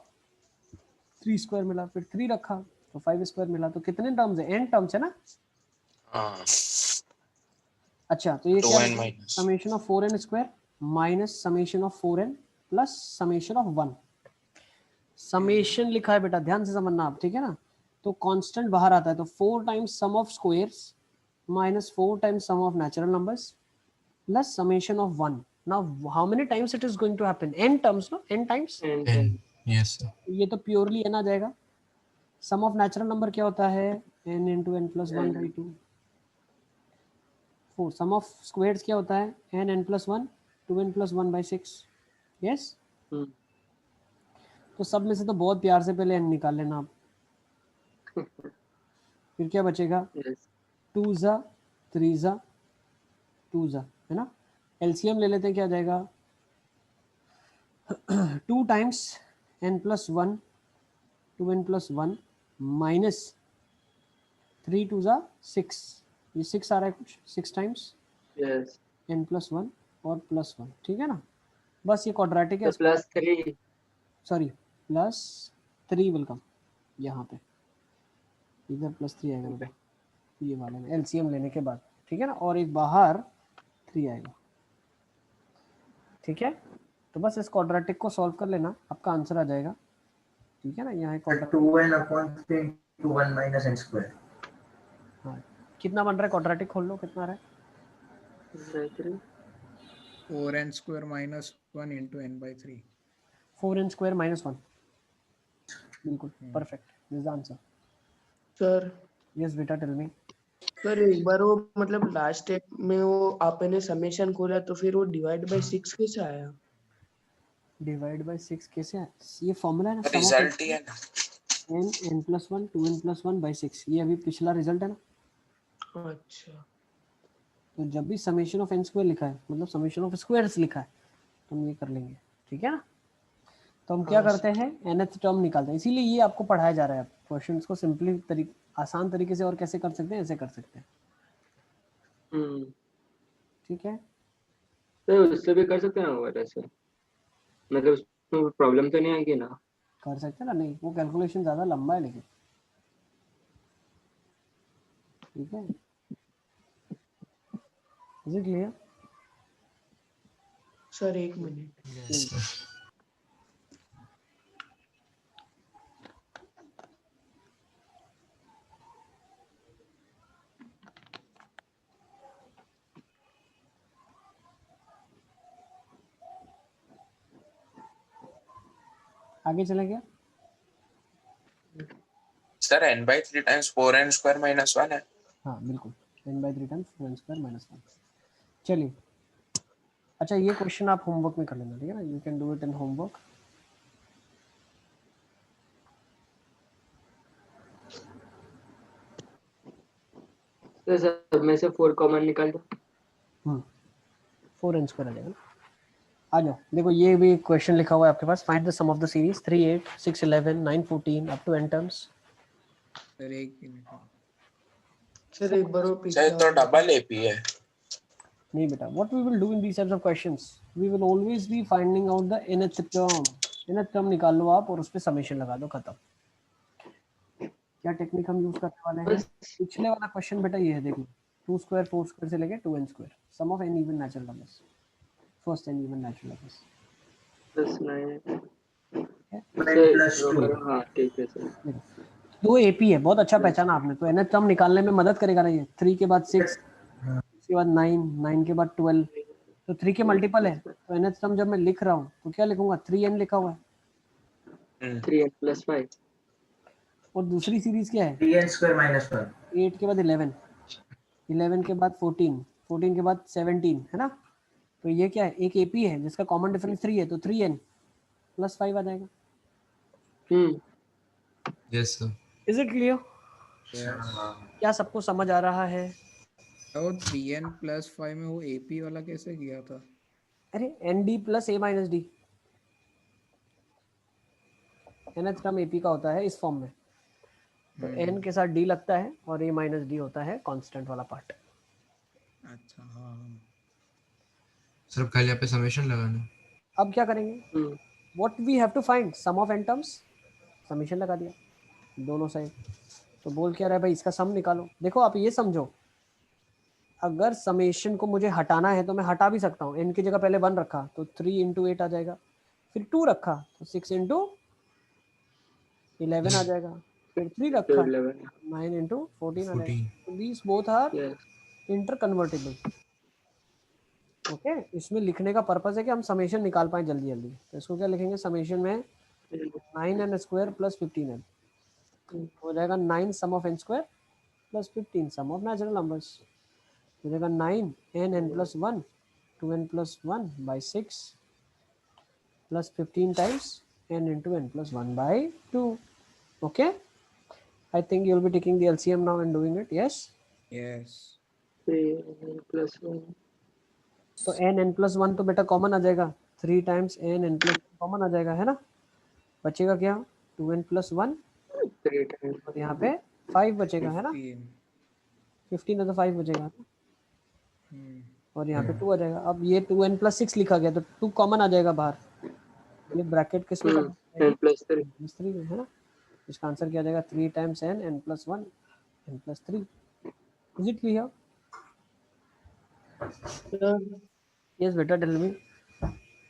3 स्क्वायर मिला, फिर 3 रखा तो 5 स्क्वायर मिला। तो कितने टर्म्स है? n टर्म्स है ना। हाँ अच्छा तो ये क्या 2n लिखा? Minus summation of 4n square minus summation of 4n plus summation of 1। Summation लिखा है बेटा, ध्यान से समझना आप, ठीक है ना। तो कांस्टेंट बाहर आता है, तो 4 times sum of squares minus 4 times sum of natural numbers plus summation of 1। Now how many times it is going to happen? n terms, no, n times. 10 yes sir. ये तो प्योरली n आ जाएगा। सम of natural number क्या होता है? n into n plus 1 by 2। 4 some of squares क्या होता है? n plus 1 2n plus 1 by 6। Yes, तो सब में से तो बहुत प्यार से पहले n निकाल लेना आप। फिर क्या बचेगा? 2 ज़ा 3 ज़ा 2 ज़ा, है ना। एलसीएम ले लेते हैं, क्या आ जाएगा? 2 times n plus 1 2n plus 1 minus 3 2 ज़ा 6, ये 6 आ रहा है कुछ, 6 टाइम्स n plus 1 और प्लस 1, ठीक है ना। बस ये क्वाड्रेटिक है, plus 3 sorry plus 3 will come यहाँ पे, इधर प्लस 3 आएगा बेटा ये वाले में एलसीएम लेने के बाद, ठीक है ना। और एक बाहर 3 आएगा, ठीक है। तो बस इस क्वाड्रेटिक को सॉल्व कर लेना, आपका आंसर आ जाएगा, ठीक है ना। यहाँ quadratic 2n/3 into 1 minus n square। हाँ, कितना बन रहा है? क्वाड्रेटिक खोल लो, कितना आ रहा है? 4n square minus 1 into n by 3। 4n square minus 1, बिल्कुल perfect, this the answer. Sir yes बेटा, टेल मी। सर एक बार वो मतलब लास्ट स्टेप में वो आपने समेशन खोला तो फिर वो डिवाइड बाय 6 कैसे आया? डिवाइड बाय 6 कैसे आया? ये फॉर्मूला है ना, सम ऑफ रिजल्ट ही है ना। n n plus 1 2n plus 1 by 6, ये अभी पिछला रिजल्ट है ना। अच्छा तो जब भी समेशन ऑफ n स्क्वायर लिखा है, मतलब समेशन ऑफ स्क्वायर्स लिखा है, तो हम ये कर लेंगे, ठीक है ना। तो हम क्या करते हैं? nth टर्म निकालते हैं, इसीलिए ये आपको पढ़ाया जा रहा है। क्वेश्चंस को सिंपली आसान तरीके से और कैसे कर सकते हैं, ऐसे कर सकते हैं, ठीक है। तो उससे भी कर सकते हैं वैसे, मतलब उसमें प्रॉब्लम तो नहीं आएगी ना? कर सकते हैं ना, नहीं वो कैलकुलेशन ज़्यादा लंबा है लेकिन, ठीक है। Is it clear? सर एक मिनट। आगे चले गया sir n/3 times 4n square minus 1 है। हाँ बिल्कुल, n/3 times 4n square minus 1। चलिए, अच्छा ये क्वेश्चन आप होमवर्क में कर लेना, ठीक है ना। You can do it in homework. तो सब में से 4 कॉमन निकाल दो। 4n स्क्वायर आ जाएगा ना। आ जाओ, देखो ये भी क्वेश्चन लिखा हुआ है आपके पास। Find the sum of the series 3 8 6 11 9 14 up to n terms. Sir एक मिनट सर एक बार वो सर पीछे तो आओ। डबल एपी है। नहीं बेटा, what we will do in these types of questions, we will always be finding out the nth term. nth term निकाल लो आप और उस पे समेशन लगा दो, खत्म। क्या टेक्निक हम यूज करने वाले हैं? बस पिछले वाला क्वेश्चन बेटा ये है, देखो 2 स्क्वायर 4 स्क्वायर से लेके 2n square, sum of n even natural numbers, first n even natural numbers. Plus 9 9 plus sir 2 हाँ ठीक है सर। देखो 2 एपी है, बहुत अच्छा पहचाना आपने। तो nth टर्म निकालने में मदद करेगा ना ये। 3 के बाद 6, उसके बाद 9, 9 के बाद 12, तो 3 के मल्टीपल है। तो nth टर्म जब मैं लिख रहा हूँ तो क्या लिखूंगा? 3n लिखा हुआ है। 3n प्लस 5 और दूसरी सीरीज क्या है? 3n square minus 1। 8 के बाद 11, 11 के बाद 14, 14 के बाद 17, है ना। तो ये क्या है? एक एपी है जिसका कॉमन डिफरेंस 3 है, तो 3n प्लस 5 आ जाएगा। Yes sir. Is it clear? क्या सबको समझ आ रहा है? तो 3n प्लस 5 में वो AP वाला कैसे किया था? अरे nd plus a minus D, nth term AP का होता है इस फॉर्म में। तो n के साथ d लगता है और a माइनस डी होता है कांस्टेंट वाला पार्ट। अच्छा हाँ। सर अब खाली यहाँ पे समेशन लगाना है। अब क्या करेंगे? What we have to find sum of n terms, summation लगा दिया दोनों साइड। तो बोल क्या रहा है भाई, इसका सम निकालो। देखो आप ये समझो, अगर समेशन को मुझे हटाना है तो मैं हटा भी सकता हूँ। n की जगह पहले 1 रखा तो 3 इंटू 8 आ जाएगा, फिर 2 रखा तो 6 इंटू 11 आ जाएगा, फिर 3 रखा 9 इंटू 14 आ जाएगा। These both are interconvertible. Okay, इसमें लिखने का पर्पस है कि हम समेशन निकाल पाए जल्दी जल्दी। तो इसको क्या लिखेंगे? समेशन में 9n स्क्वायर प्लस 15n हो जाएगा 9 sum of n square plus 15 sum of natural numbers. हो जाएगा 9 n plus 1 2n plus 1 by 6 plus 15 times n into n plus 1 by 2। Okay, I think you will be taking the LCM now and doing it. Yes yes. 3n plus 1 तो n plus 1 तो बेटा common आ जाएगा, 3 times n plus common आ जाएगा, है ना। बचेगा क्या? 2n plus 1 3 times और यहाँ पे 5 बचेगा, है ना। 15 है तो 5 बचेगा और यहाँ पे 2 आ जाएगा। अब ये 2n प्लस 6 लिखा गया तो 2 कॉमन आ जाएगा बाहर। ये ब्रैकेट किसमें n प्लस 3 प्लस 3 में, है ना। इसका आंसर क्या आ जाएगा? 3 times n plus 1 n plus 3। Is it clear? Yes बेटा, टेल मी।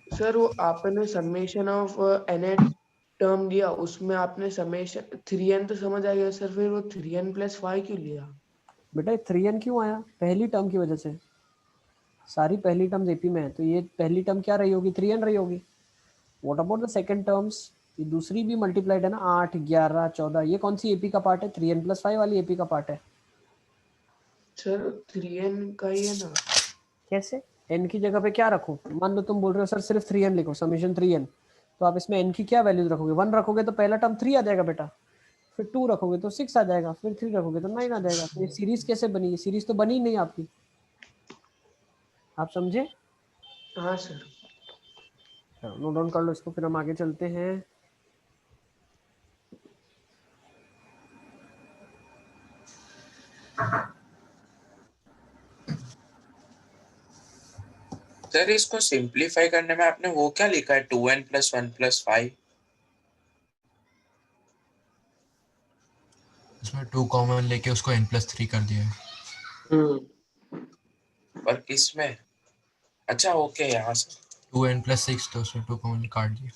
सर वो आपने समेशन ऑफ n टर्म दिया, उसमें आपने समेशन 3n तो समझ आ गया सर, फिर वो 3n प्लस 5 क्यों लिया? बेटा 3n क्यों आया? पहली टर्म की वजह से। सारी पहली टर्म्स एपी में है तो ये पहली टर्म क्या रही होगी? 3n रही होगी। What about the second terms? ये दूसरी भी मल्टीप्लाइड है ना, 8 11 14। ये कौन सी एपी का पार्ट है? 3n प्लस 5 वाली एपी का पार्ट है। सर 3n का ही है ना। कैसे? n की जगह पे क्या रखूं? मान लो तुम बोल रहे हो सर सिर्फ 3n लिखो, समेशन 3n, तो आप इसमें n की क्या वैल्यूज रखोगे? 1 रखोगे तो पहला टर्म 3 आ जाएगा बेटा, फिर 2 रखोगे तो 6 आ जाएगा, फिर 3 रखोगे तो 9 आ जाएगा। तो ये सीरीज कैसे बनी? ये सीरीज तो बनी ही नहीं आपकी। आप समझे? हाँ सर। नोट डाउन कर लो इसको, फिर हम आगे चलते हैं। सर इसको सिंप्लीफाई करने में आपने वो क्या लिखा है? 2n plus 1 plus 5। उसमें 2 कॉमन लेके उसको n प्लस 3 कर दिया है। और किसमें? अच्छा ओके, यहाँ से 2n प्लस 6 तो उसमें 2 कॉमन काट दिया।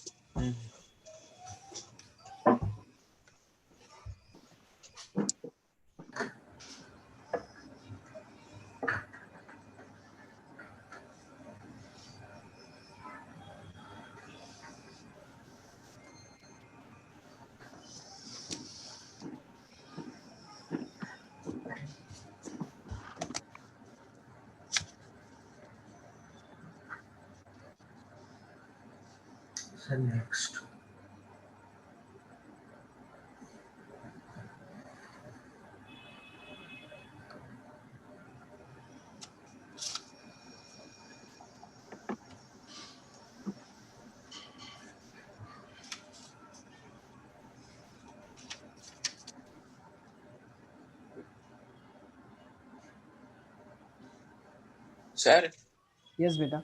सर नेक्स्ट सर यस बेटा।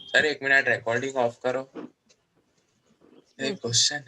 सर 1 मिनट रिकॉर्डिंग ऑफ करो, एक क्वेश्चन।